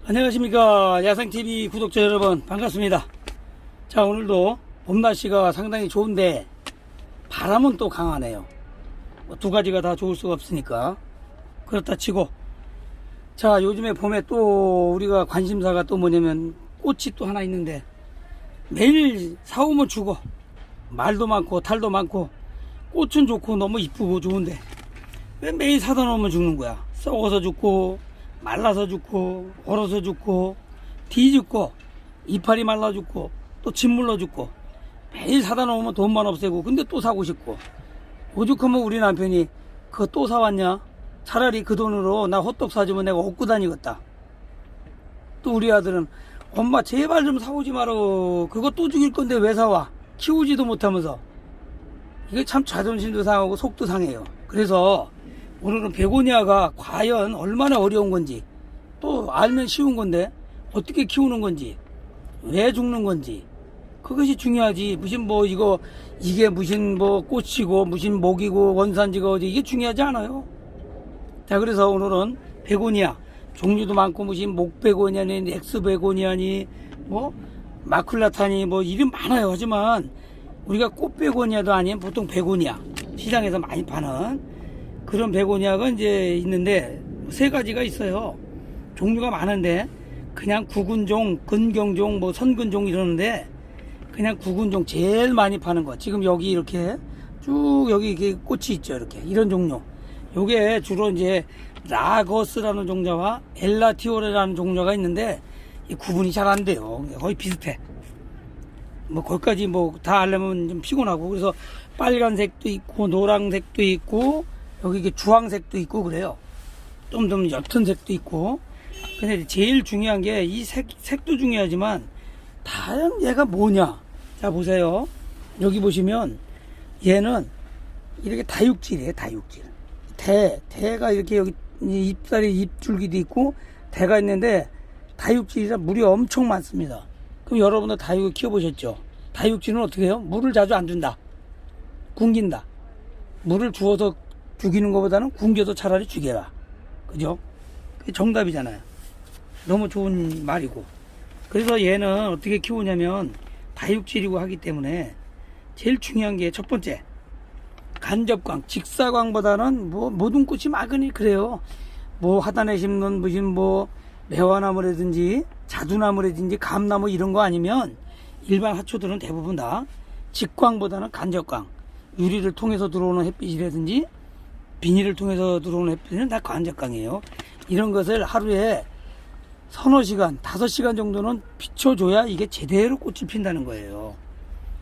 안녕하십니까. 야생TV 구독자 여러분, 반갑습니다. 자, 오늘도 봄 날씨가 상당히 좋은데 바람은 또 강하네요. 두 가지가 다 좋을 수가 없으니까 그렇다 치고, 자, 요즘에 봄에 또 우리가 관심사가 또 뭐냐면 꽃이 또 하나 있는데, 매일 사오면 죽어. 말도 많고 탈도 많고 꽃은 좋고 너무 이쁘고 좋은데 왜 매일 사다 놓으면 죽는 거야. 썩어서 죽고 말라서 죽고 얼어서 죽고 뒤 죽고 이파리 말라 죽고 또 짓물러 죽고, 매일 사다 놓으면 돈만 없애고 근데 또 사고 싶고. 오죽하면 우리 남편이 그거 또 사왔냐, 차라리 그 돈으로 나 호떡 사주면 내가 얻고 다니겠다. 또 우리 아들은 엄마 제발 좀 사오지 마라, 그거 또 죽일 건데 왜 사와, 키우지도 못하면서. 이게 참 자존심도 상하고 속도 상해요. 그래서 오늘은 베고니아가 과연 얼마나 어려운 건지, 또 알면 쉬운 건데 어떻게 키우는 건지, 왜 죽는 건지, 그것이 중요하지. 무슨 뭐 이게 무슨 뭐 꽃이고 무슨 목이고 원산지가 어디, 이게 중요하지 않아요. 자, 그래서 오늘은 베고니아 종류도 많고, 무슨 목베고니아니 엑스베고니아니 뭐 마클라타니 뭐 이름 많아요. 하지만 우리가 꽃베고니아도 아닌 보통 베고니아, 시장에서 많이 파는 그런 베고니아가 이제 있는데 세 가지가 있어요. 종류가 많은데 그냥 구근종, 근경종, 뭐 선근종 이러는데, 그냥 구근종 제일 많이 파는 거, 지금 여기 이렇게 쭉 여기 이렇게 꽃이 있죠. 이렇게 이런 종류. 요게 주로 이제 라거스라는 종자와 엘라티오레라는 종자가 있는데 이 구분이 잘 안 돼요. 거의 비슷해. 뭐 거기까지 뭐 다 알려면 좀 피곤하고. 그래서 빨간색도 있고 노란색도 있고 여기 이게 주황색도 있고 그래요. 좀 옅은 색도 있고. 근데 제일 중요한 게 이 색도 중요하지만 다른 얘가 뭐냐. 자, 보세요. 여기 보시면 얘는 이렇게 다육질이에요. 다육질. 대가 이렇게 여기 잎살이 잎줄기도 있고 대가 있는데 다육질이라 물이 엄청 많습니다. 그럼 여러분들 다육을 키워보셨죠? 다육질은 어떻게 해요? 물을 자주 안 준다. 굶긴다. 물을 주어서 죽이는 것보다는 굶겨서 차라리 죽여라. 그죠? 그게 정답이잖아요. 너무 좋은 말이고. 그래서 얘는 어떻게 키우냐면 다육질이고 하기 때문에 제일 중요한 게 첫 번째, 간접광, 직사광보다는 뭐 모든 꽃이 막으니 그래요. 뭐 하단에 심는 무슨 뭐 매화나무라든지 자두나무라든지 감나무 이런 거 아니면 일반 하초들은 대부분 다 직광보다는 간접광, 유리를 통해서 들어오는 햇빛이라든지 비닐을 통해서 들어오는 햇빛은 다 간접광이에요. 이런 것을 하루에 서너 시간, 5시간 정도는 비춰줘야 이게 제대로 꽃이 핀다는 거예요.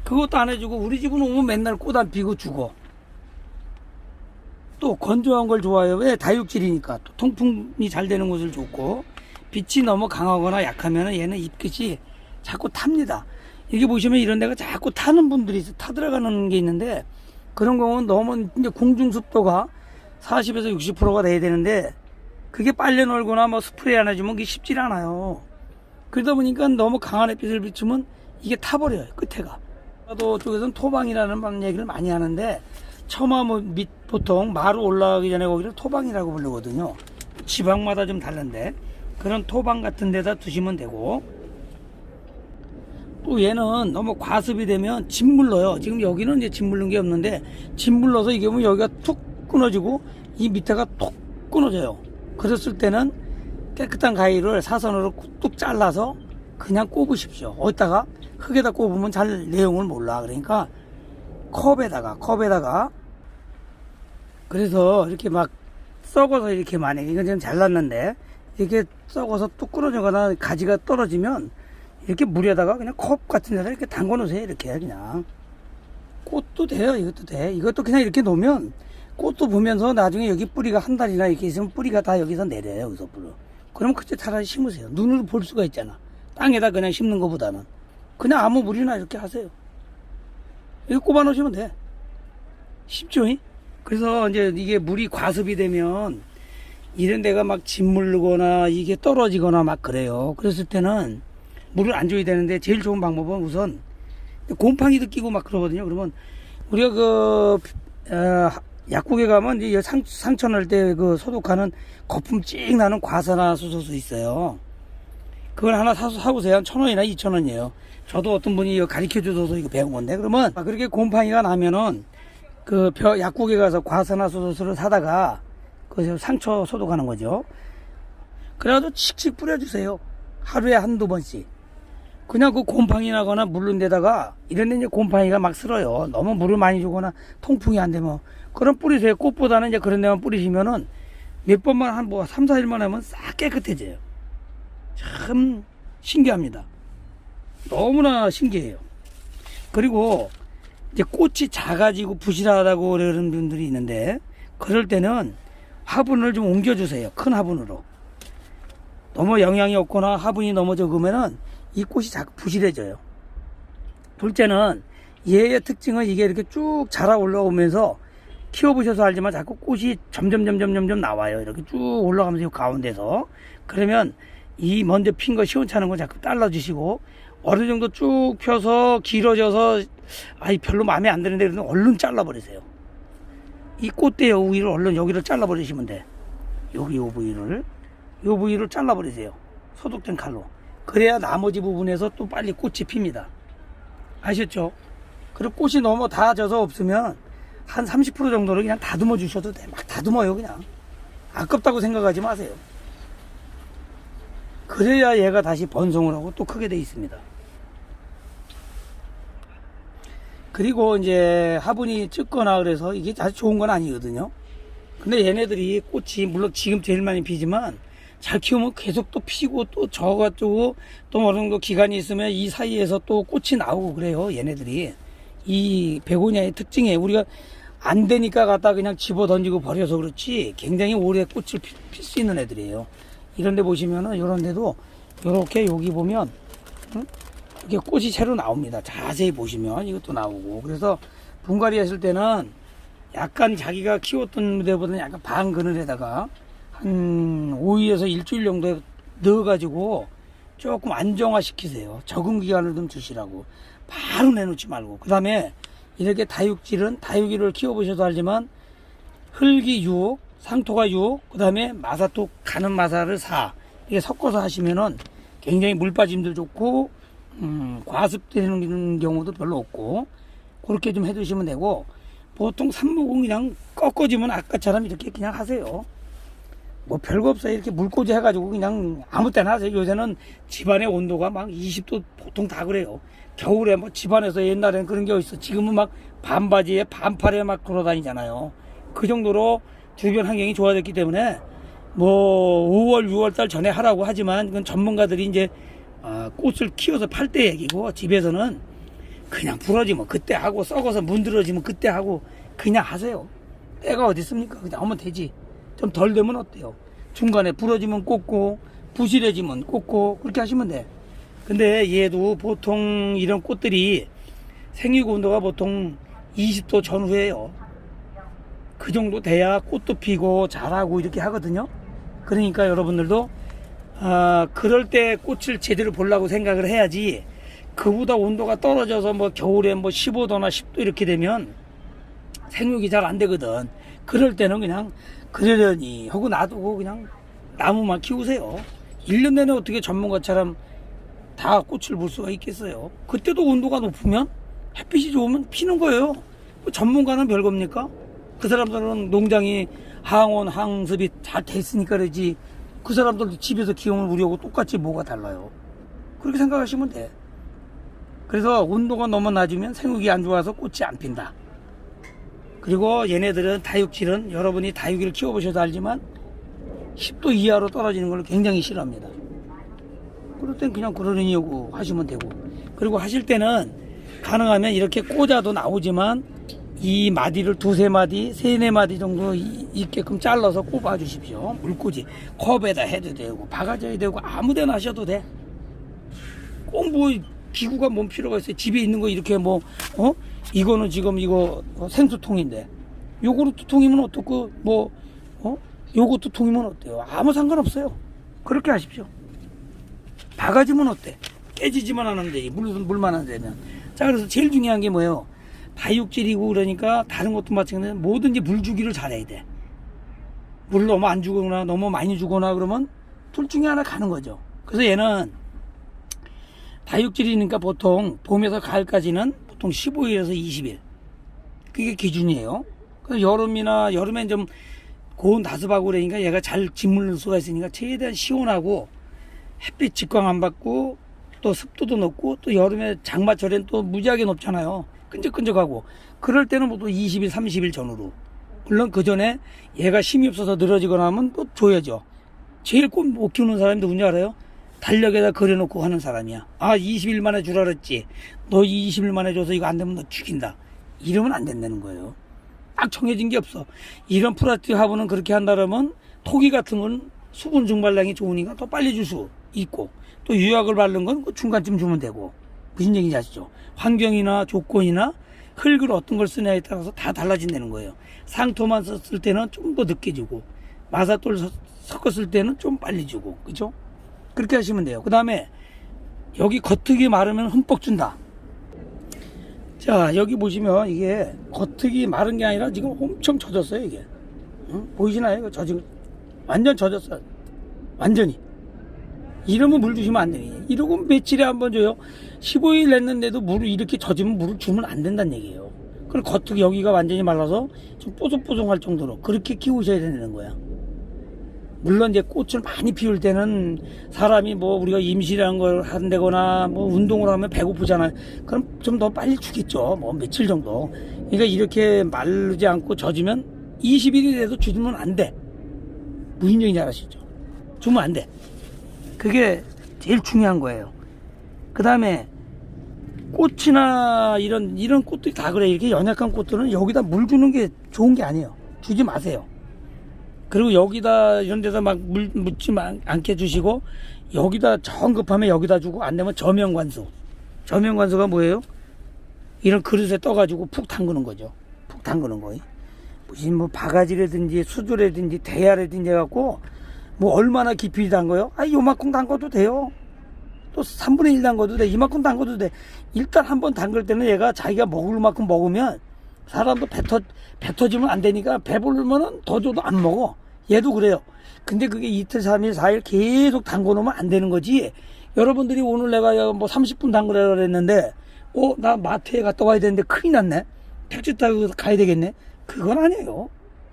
그것도 안 해주고 우리 집은 오면 맨날 꽃 안 피고 죽어. 또 건조한 걸 좋아해요. 왜? 다육질이니까. 또 통풍이 잘 되는 곳을 좋고, 빛이 너무 강하거나 약하면 얘는 잎끝이 자꾸 탑니다. 여기 보시면 이런 데가 자꾸 타는 분들이 있어. 타들어가는 게 있는데, 그런 경우는 너무 이제 공중습도가 40에서 60%가 돼야 되는데 그게 빨래 널거나 뭐 스프레이 안 해주면 그게 쉽지 않아요. 그러다 보니까 너무 강한 햇빛을 비추면 이게 타버려요. 끝에가. 또 쪽에서는 토방이라는 얘기를 많이 하는데, 처마 밑 보통 마루 올라가기 전에 거기를 토방이라고 부르거든요. 지방마다 좀 다른데 그런 토방 같은 데다 두시면 되고. 또 얘는 너무 과습이 되면 짓물러요. 지금 여기는 이제 짓물른 게 없는데 짓물러서 이게 보면 여기가 툭 끊어지고 이 밑에가 툭 끊어져요. 그랬을 때는 깨끗한 가위를 사선으로 뚝 잘라서 그냥 꼽으십시오. 어디다가 흙에다 꼽으면 잘 내용을 몰라. 그러니까 컵에다가 그래서 이렇게 막 썩어서 이렇게 만약에 이건 지금 잘랐는데 이렇게 썩어서 뚝 끊어지거나 가지가 떨어지면 이렇게 물에다가 그냥 컵 같은 데다 이렇게 담궈 놓으세요. 이렇게 그냥. 꽃도 돼요. 이것도 돼. 이것도 그냥 이렇게 놓으면 꽃도 보면서 나중에 여기 뿌리가 한 달이나 이렇게 있으면 뿌리가 다 여기서 내려요. 여기서 뿌려. 그러면 그때 차라리 심으세요. 눈으로 볼 수가 있잖아. 땅에다 그냥 심는 것보다는 그냥 아무 물이나 이렇게 하세요. 이거 꼽아 놓으시면 돼. 쉽죠? 그래서 이제 이게 물이 과습이 되면 이런 데가 막 짓물르거나 이게 떨어지거나 막 그래요. 그랬을 때는 물을 안 줘야 되는데 제일 좋은 방법은 우선 곰팡이도 끼고 막 그러거든요. 그러면 우리가 약국에 가면 이제 상처 날 때 그 소독하는 거품 찍 나는 과산화수소수 있어요. 그걸 하나 사오세요. 한 1,000원이나 2,000원이에요. 저도 어떤 분이 이거 가르쳐 줘서 이거 배운 건데, 그러면 그렇게 곰팡이가 나면은 그 약국에 가서 과산화수소를 사다가 그 상처 소독하는 거죠. 그래가지고 칙칙 뿌려주세요. 하루에 한두 번씩. 그냥 그 곰팡이 나거나 물른 데다가 이런 데 이제 곰팡이가 막 쓸어요. 너무 물을 많이 주거나 통풍이 안 되면. 그럼 뿌리세요. 꽃보다는 이제 그런 데만 뿌리시면은 몇 번만 한 뭐 3, 4일만 하면 싹 깨끗해져요. 참 신기합니다. 너무나 신기해요. 그리고 이제 꽃이 작아지고 부실하다고 그러는 분들이 있는데, 그럴 때는 화분을 좀 옮겨주세요. 큰 화분으로. 너무 영양이 없거나 화분이 너무 적으면은 이 꽃이 자꾸 부실해져요. 둘째는 얘의 특징은 이게 이렇게 쭉 자라 올라오면서 키워보셔서 알지만 자꾸 꽃이 점점 나와요. 이렇게 쭉 올라가면서 이 가운데서. 그러면 이 먼저 핀 거 시원찮은 거 자꾸 잘라주시고, 어느 정도 쭉 펴서 길어져서 아이 별로 마음에 안 드는데 그러면 얼른 잘라버리세요. 이 꽃대 여기를 얼른 여기를 잘라버리시면 돼. 여기 요 부위를 잘라버리세요. 소독된 칼로. 그래야 나머지 부분에서 또 빨리 꽃이 핍니다. 아셨죠? 그리고 꽃이 너무 다 져서 없으면 한 30% 정도를 그냥 다듬어 주셔도 돼. 막 다듬어요, 그냥. 아깝다고 생각하지 마세요. 그래야 얘가 다시 번성을 하고 또 크게 돼 있습니다. 그리고 이제 화분이 ጭ거나 그래서 이게 아주 좋은 건 아니거든요. 근데 얘네들이 꽃이 물론 지금 제일 많이 피지만 잘 키우면 계속 또 피고 또 져가지고 또 어느 정도 기간이 있으면 이 사이에서 또 꽃이 나오고 그래요. 얘네들이 이 베고니아의 특징이에요. 우리가 안 되니까 갖다 그냥 집어 던지고 버려서 그렇지 굉장히 오래 꽃을 필 수 있는 애들이에요. 이런데 보시면은 이런 데도 이렇게 여기 보면 이게 꽃이 새로 나옵니다. 자세히 보시면 이것도 나오고. 그래서 분갈이 했을 때는 약간 자기가 키웠던 데보다는 약간 반 그늘에다가 한 5일에서 일주일 정도 넣어가지고 조금 안정화 시키세요. 적응 기간을 좀 주시라고. 바로 내놓지 말고. 그 다음에 이렇게 다육이를 키워보셔도 알지만 흙이 6, 상토가 6, 그 다음에 마사토 가는 마사를 4 이게 섞어서 하시면은 굉장히 물 빠짐도 좋고 과습되는 경우도 별로 없고, 그렇게 좀 해두시면 되고, 보통 삽목은 그냥 꺾어지면 아까처럼 이렇게 그냥 하세요. 뭐 별거 없어요. 이렇게 물꽂이 해가지고 그냥 아무 때나 하세요. 요새는 집안의 온도가 막 20도 보통 다 그래요. 겨울에 뭐 집안에서 옛날에는 그런 게 어딨어. 지금은 막 반바지에 반팔에 막 돌아다니잖아요. 그 정도로 주변 환경이 좋아졌기 때문에 뭐 5월 6월 달 전에 하라고 하지만 그건 전문가들이 이제 꽃을 키워서 팔 때 얘기고, 집에서는 그냥 부러지면 그때 하고 썩어서 문드러지면 그때 하고 그냥 하세요. 때가 어디 있습니까? 그냥 하면 되지. 좀 덜 되면 어때요? 중간에 부러지면 꽂고 부실해지면 꽂고 그렇게 하시면 돼. 근데 얘도 보통 이런 꽃들이 생육 온도가 보통 20도 전후에요. 그 정도 돼야 꽃도 피고 자라고 이렇게 하거든요. 그러니까 여러분들도 그럴 때 꽃을 제대로 보려고 생각을 해야지, 그보다 온도가 떨어져서 뭐 겨울에 뭐 15도나 10도 이렇게 되면 생육이 잘 안 되거든. 그럴 때는 그냥 그러려니 하고 놔두고 그냥 나무만 키우세요. 1년 내내 어떻게 전문가처럼 다 꽃을 볼 수가 있겠어요. 그때도 온도가 높으면 햇빛이 좋으면 피는 거예요. 뭐 전문가는 별겁니까? 그 사람들은 농장이 항온 항습이 잘 됐으니까 그러지, 그 사람들도 집에서 키우면 우리하고 똑같이 뭐가 달라요. 그렇게 생각하시면 돼. 그래서 온도가 너무 낮으면 생육이 안 좋아서 꽃이 안 핀다. 그리고 얘네들은 다육질은 여러분이 다육이를 키워보셔도 알지만 10도 이하로 떨어지는 걸 굉장히 싫어합니다. 그럴 땐 그냥 그러려니 하고 하시면 되고, 그리고 하실 때는 가능하면 이렇게 꽂아도 나오지만 이 마디를 2-3마디, 3-4마디 정도 있게끔 잘라서 꼽아 주십시오. 물꽂이 컵에다 해도 되고 박아줘야 되고 아무데나 하셔도 돼. 꼭 뭐 기구가 뭔 필요가 있어요. 집에 있는 거 이렇게 뭐 이거는 지금 이거 생수통인데 요거트 통이면 어떻고 뭐 요거트 통이면 어때요? 아무 상관없어요. 그렇게 하십시오. 박아지면 어때? 깨지지만 않으면 물만 안 되면. 자, 그래서 제일 중요한 게 뭐예요? 다육질이고 그러니까 다른 것도 마찬가지인데 뭐든지 물 주기를 잘해야 돼. 물 너무 안 주거나 너무 많이 주거나 그러면 둘 중에 하나 가는 거죠. 그래서 얘는 다육질이니까 보통 봄에서 가을까지는 보통 15일에서 20일. 그게 기준이에요. 여름이나 여름엔 좀 고온 다습하고 그러니까 얘가 잘 짓물릴 수가 있으니까 최대한 시원하고 햇빛 직광 안 받고 또 습도도 높고 또 여름에 장마철엔 또 무지하게 높잖아요. 끈적끈적하고 그럴 때는 보통 20일, 30일 전후로. 물론 그 전에 얘가 힘이 없어서 늘어지거나 하면 또 줘야죠. 제일 꽃 못 키우는 사람이 누군지 알아요? 달력에다 그려놓고 하는 사람이야. 아, 20일 만에 주라 그랬지. 너 20일 만에 줘서 이거 안 되면 너 죽인다. 이러면 안 된다는 거예요. 딱 정해진 게 없어. 이런 플라스틱 화분은 그렇게 한다면 토기 같은 건 수분 증발량이 좋으니까 더 빨리 줄 수 있고, 또 유약을 바른 건 중간쯤 주면 되고. 무슨 얘기인지 아시죠? 환경이나 조건이나 흙을 어떤 걸 쓰냐에 따라서 다 달라진다는 거예요. 상토만 썼을 때는 좀 더 늦게 주고, 마사토를 섞었을 때는 좀 빨리 주고, 그죠? 그렇게 하시면 돼요. 그 다음에 여기 겉흙이 마르면 흠뻑 준다. 자, 여기 보시면 이게 겉흙이 마른 게 아니라 지금 엄청 젖었어요, 이게. 응? 보이시나요? 이거 젖은, 완전 젖었어요. 완전히. 이러면 물 주시면 안 되니. 이러고 며칠에 한 번 줘요. 15일 냈는데도 물을 이렇게 젖으면 물을 주면 안 된다는 얘기예요. 그럼 겉흙 여기가 완전히 말라서 좀 뽀송뽀송할 정도로 그렇게 키우셔야 되는 거야. 물론 이제 꽃을 많이 피울 때는 사람이 뭐 우리가 임시라는 걸 한다거나 뭐 운동을 하면 배고프잖아요. 그럼 좀 더 빨리 주겠죠. 뭐 며칠 정도. 그러니까 이렇게 마르지 않고 젖으면 20일이 돼도 주면 안 돼. 무슨 얘기인지 아시죠? 주면 안 돼. 그게 제일 중요한 거예요. 그 다음에 꽃이나 이런 꽃들이 다 그래. 이렇게 연약한 꽃들은 여기다 물 주는 게 좋은 게 아니에요. 주지 마세요. 그리고 여기다 이런 데다 막 물 묻지 않게 주시고, 여기다 정 급하면 여기다 주고, 안 되면 저명관수. 저명관수가 뭐예요? 이런 그릇에 떠가지고 푹 담그는 거죠. 푹 담그는 거예요. 무슨 뭐 바가지라든지 수조라든지 대야라든지 해갖고 뭐 얼마나 깊이 담궈요? 아, 요만큼 담궈도 돼요. 또 3분의 1 담궈도 돼. 이만큼 담궈도 돼. 일단 한번 담글 때는 얘가 자기가 먹을 만큼 먹으면, 사람도 뱉어지면 안 되니까 배부르면은 더 줘도 안 먹어. 얘도 그래요. 근데 그게 이틀, 3일, 4일 계속 담궈 놓으면 안 되는 거지. 여러분들이 오늘 내가 뭐 30분 담그라고 그랬는데, 나 마트에 갔다 와야 되는데 큰일 났네. 택시 타고 가야 되겠네. 그건 아니에요.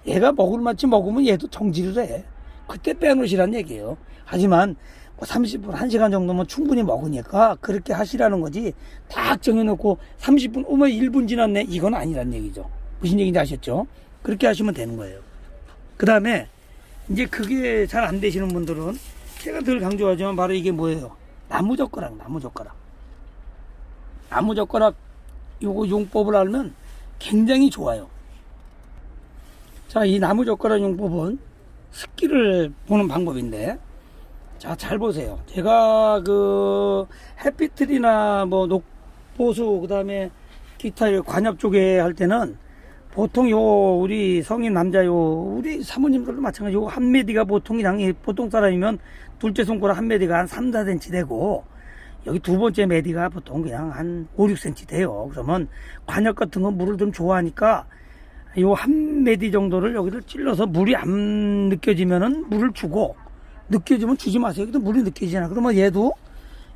얘가 먹을 만큼 먹으면 얘도 정지를 해. 그때 빼놓으시란 얘기예요. 하지만 뭐 30분, 1시간 정도면 충분히 먹으니까 그렇게 하시라는 거지. 딱 정해놓고 30분, 1분 지났네. 이건 아니란 얘기죠. 무슨 얘기인지 아셨죠? 그렇게 하시면 되는 거예요. 그 다음에 이제 그게 잘 안 되시는 분들은 제가 늘 강조하지만 바로 이게 뭐예요? 나무젓가락. 나무젓가락 요거 용법을 알면 굉장히 좋아요. 자, 이 나무젓가락 용법은 습기를 보는 방법인데, 자, 잘 보세요. 제가 그 햇빛틀이나 뭐 녹보수, 그 다음에 기타 관엽 쪽에 할 때는 보통 우리 성인 남자 우리 사모님들도 마찬가지. 한 메디가 보통 사람이면 둘째 손가락 한 메디가 한 3, 4cm 되고, 여기 두 번째 메디가 보통 그냥 한 5, 6cm 돼요. 그러면 관엽 같은 건 물을 좀 좋아하니까 요 한 메디 정도를 여기를 찔러서 물이 안 느껴지면은 물을 주고, 느껴지면 주지 마세요. 여기도 물이 느껴지잖아. 그러면 얘도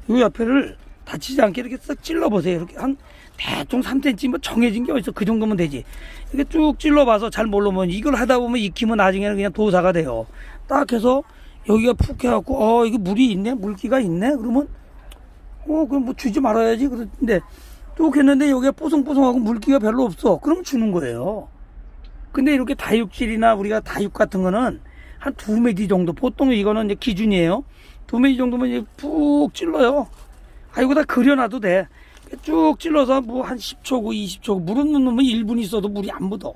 요 옆에를 다치지 않게 이렇게 싹 찔러보세요. 이렇게 한 대충 3cm 뭐 정해진 게 어딨어. 그 정도면 되지. 이렇게 쭉 찔러봐서 잘 모르면 이걸 하다 보면 익히면 나중에는 그냥 도사가 돼요. 딱 해서 여기가 푹 해갖고, 이게 물이 있네? 물기가 있네? 그러면, 그럼 뭐 주지 말아야지. 그런데 쭉 했는데 여기가 뽀송뽀송하고 물기가 별로 없어. 그러면 주는 거예요. 근데 이렇게 다육질이나 우리가 다육 같은 거는 한 2메디 정도. 보통 이거는 이제 기준이에요. 2메디 정도면 이제 푹 찔러요. 이거 다 그려놔도 돼. 쭉 찔러서 뭐 한 10초고 20초. 물은 넣으면 1분 있어도 물이 안 묻어.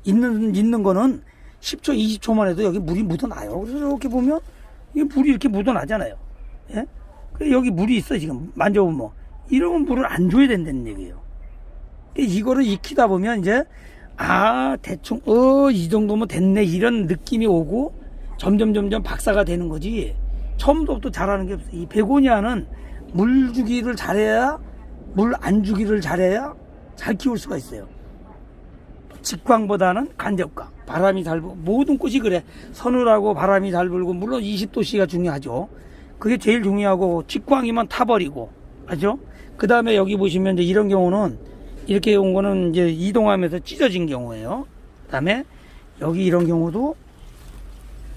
있는 거는 10초, 20초만 해도 여기 물이 묻어나요. 그래서 이렇게 보면 이게 물이 이렇게 묻어나잖아요. 예? 여기 물이 있어, 지금. 만져보면. 이러면 물을 안 줘야 된다는 얘기예요. 이거를 익히다 보면 이제, 대충, 이 정도면 됐네. 이런 느낌이 오고, 점점 박사가 되는 거지. 처음부터 잘하는 게 없어. 이 베고니아는 물 주기를 잘해야, 물 안 주기를 잘해야 잘 키울 수가 있어요. 직광보다는 간접광. 바람이 잘 불고, 모든 꽃이 그래. 서늘하고 바람이 잘 불고, 물론 20도씨가 중요하죠. 그게 제일 중요하고, 직광이면 타버리고, 맞죠? 그 다음에 여기 보시면 이제 이런 경우는 이렇게 온 거는 이제 이동하면서 찢어진 경우예요. 그 다음에 여기 이런 경우도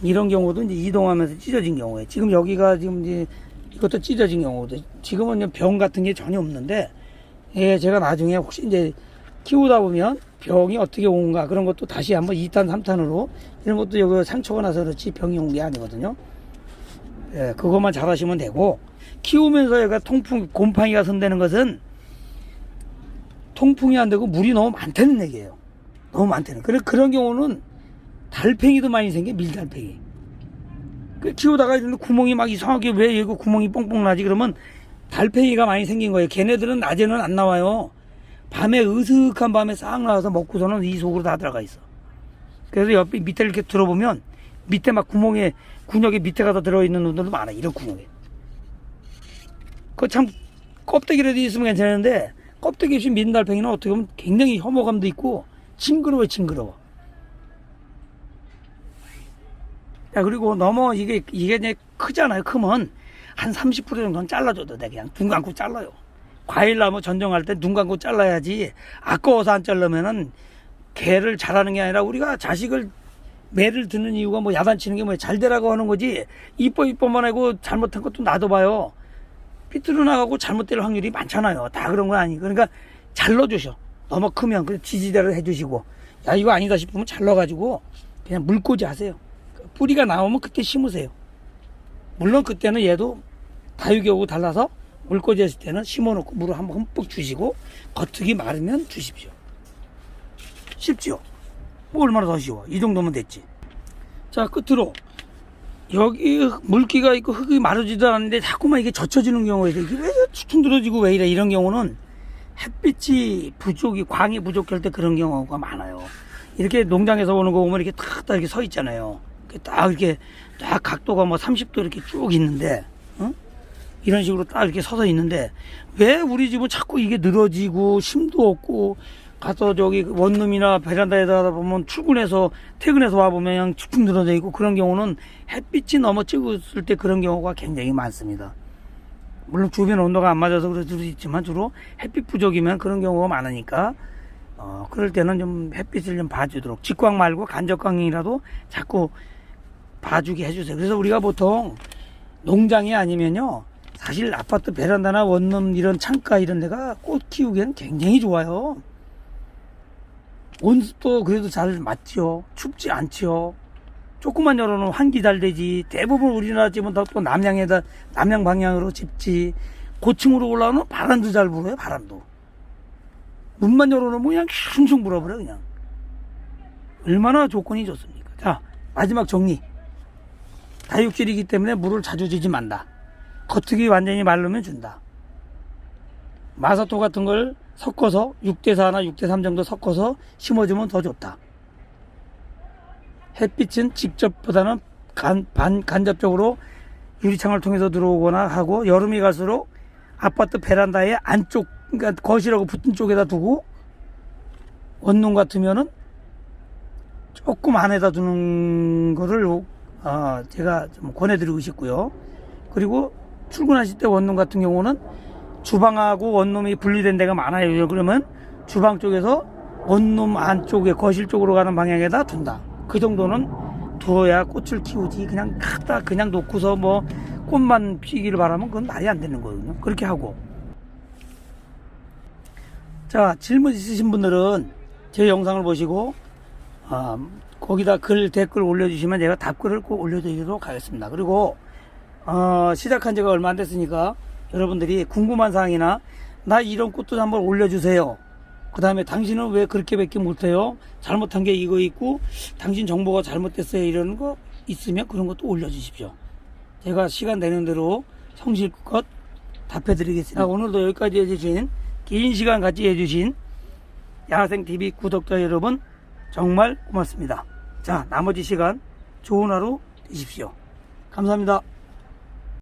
이제 이동하면서 찢어진 경우에 지금 여기가 지금 이제 이것도 찢어진 경우도 지금은 병 같은 게 전혀 없는데 예, 제가 나중에 혹시 이제 키우다 보면 병이 어떻게 온가 그런 것도 다시 한번 2탄 3탄으로 이런 것도 여기 상처가 나서 그렇지 병이 온 게 아니거든요. 예, 그것만 잘 하시면 되고 키우면서 얘가 곰팡이가 선대는 것은 통풍이 안 되고 물이 너무 많다는 얘기예요. 너무 많다는. 그런 경우는 달팽이도 많이 생겨, 밀달팽이. 키우다가 이런 구멍이 막 이상하게 왜 이거 구멍이 뻥뻥 나지? 그러면 달팽이가 많이 생긴 거예요. 걔네들은 낮에는 안 나와요. 밤에 으슥한 밤에 싹 나와서 먹고서는 이 속으로 다 들어가 있어. 그래서 옆에 밑에 이렇게 들어보면 밑에 막 구멍에 군역에 밑에 가서 들어있는 놈들도 많아. 이런 구멍에. 그거 참 껍데기라도 있으면 괜찮은데 껍데기 없이 민달팽이는 어떻게 보면 굉장히 혐오감도 있고 징그러워. 자, 그리고 너무 이게 이제 크잖아요. 크면 한 30% 정도는 잘라줘도 돼. 그냥 눈 감고 잘라요. 과일 나무 전정할 때 눈 감고 잘라야지. 아까워서 안 자르면은 개를 잘하는 게 아니라 우리가 자식을 매를 드는 이유가 뭐 야단치는 게 뭐야. 잘 되라고 하는 거지. 이뻐만 하고 잘못한 것도 놔둬봐요. 삐뚤어 나가고 잘못될 확률이 많잖아요. 다 그런 건 아니고. 그러니까 잘라주셔. 너무 크면 그 지지대로 해주시고. 야, 이거 아니다 싶으면 잘라가지고 그냥 물꽂이 하세요. 뿌리가 나오면 그때 심으세요. 물론 그때는 얘도 다육이하고 달라서 물꽂이 했을 때는 심어놓고 물을 한번 흠뻑 주시고 겉흙이 마르면 주십시오. 쉽죠? 뭐 얼마나 더 쉬워. 이 정도면 됐지. 자, 끝으로 여기 물기가 있고 흙이 마르지도 않는데 자꾸만 이게 젖혀지는 경우에 이게 왜 축 들어지고 왜 이래. 이런 경우는 햇빛이 부족이 광이 부족할 때 그런 경우가 많아요. 이렇게 농장에서 오는 거 보면 이렇게 딱 이렇게 서 있잖아요. 딱 이렇게 딱 각도가 뭐 30도 이렇게 쭉 있는데 이런 식으로 딱 이렇게 서서 있는데 왜 우리 집은 자꾸 이게 늘어지고 힘도 없고 가서 저기 원룸이나 베란다에다 보면 출근해서 퇴근해서 와보면 그냥 축축 늘어져 있고 그런 경우는 햇빛이 너무 찍었을 때 그런 경우가 굉장히 많습니다. 물론 주변 온도가 안 맞아서 그럴 수도 있지만 주로 햇빛 부족이면 그런 경우가 많으니까 그럴 때는 좀 햇빛을 좀 봐주도록 직광 말고 간접광이라도 자꾸 봐주게 해주세요. 그래서 우리가 보통 농장이 아니면요 사실 아파트 베란다나 원룸 이런 창가 이런 데가 꽃 키우기엔 굉장히 좋아요. 온습도 그래도 잘 맞죠. 춥지 않죠. 조금만 열어놓으면 환기 잘 되지. 대부분 우리나라 집은 또 남양 방향으로 집지. 고층으로 올라오면 바람도 잘 불어요. 바람도. 문만 열어놓으면 그냥 슝슝 불어버려 그냥. 얼마나 조건이 좋습니까. 자, 마지막 정리. 다육질이기 때문에 물을 자주 주지 말다. 겉흙이 완전히 마르면 준다. 마사토 같은 걸 섞어서 6대4나 6대3 정도 섞어서 심어주면 더 좋다. 햇빛은 직접보다는 간접적으로 유리창을 통해서 들어오거나 하고 여름이 갈수록 아파트 베란다의 안쪽 그러니까 거실하고 붙은 쪽에다 두고 원룸 같으면은 조금 안에다 두는 거를 제가 좀 권해드리고 싶고요. 그리고 출근하실 때 원룸 같은 경우는 주방하고 원룸이 분리된 데가 많아요. 그러면 주방 쪽에서 원룸 안쪽에 거실 쪽으로 가는 방향에다 둔다. 그 정도는 두어야 꽃을 키우지. 그냥 갖다 그냥 놓고서 뭐 꽃만 피기를 바라면 그건 말이 안 되는 거거든요. 그렇게 하고. 자, 질문 있으신 분들은 제 영상을 보시고 거기다 댓글 올려주시면 제가 답글을 꼭 올려드리도록 하겠습니다. 그리고 시작한 지가 얼마 안 됐으니까 여러분들이 궁금한 사항이나 나 이런 꽃도 한번 올려주세요. 그 다음에 당신은 왜 그렇게밖에 못해요? 잘못한 게 이거 있고 당신 정보가 잘못됐어요. 이런 거 있으면 그런 것도 올려주십시오. 제가 시간 되는 대로 성실껏 답해드리겠습니다. 오늘도 여기까지 해주신 긴 시간 같이 해주신 야생TV 구독자 여러분 정말 고맙습니다. 자, 나머지 시간 좋은 하루 되십시오. 감사합니다.